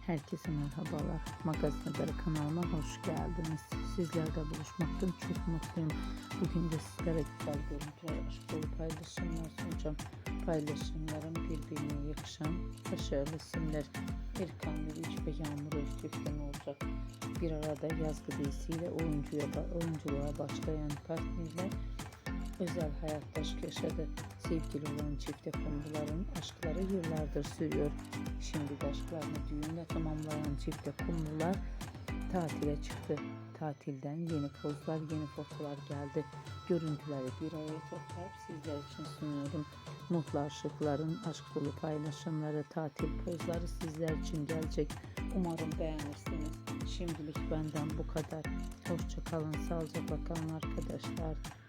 Herkese merhabalar. Magazin Haberi kanalıma hoş geldiniz. Sizlerle buluşmaktan çok mutluyum. Bugün de sizlere güzel görüntüler, aşk dolu paylaşımlar sunacağım. Paylaşımlarım birbirine yakışan başarılı isimler. Erkan ve Yağmur çiftten olacak. Bir arada yazgı dizisiyle oyunculuğa başlayan partnerler özel hayatta aşk yaşadı. Sevgili olan çifte kumruların aşkları yıllardır sürüyor. Şimdi de aşklarını düğünle tamamlayan çifte kumrular tatile çıktı. Tatilden yeni pozlar, yeni fotolar geldi. Görüntüleri bir araya toplayıp sizler için sunuyorum. Mutlu aşıkların aşk dolu paylaşımları, tatil pozları sizler için gelecek. Umarım beğenirsiniz. Şimdilik benden bu kadar. Hoşça kalın, sağlıcakla kalın arkadaşlar.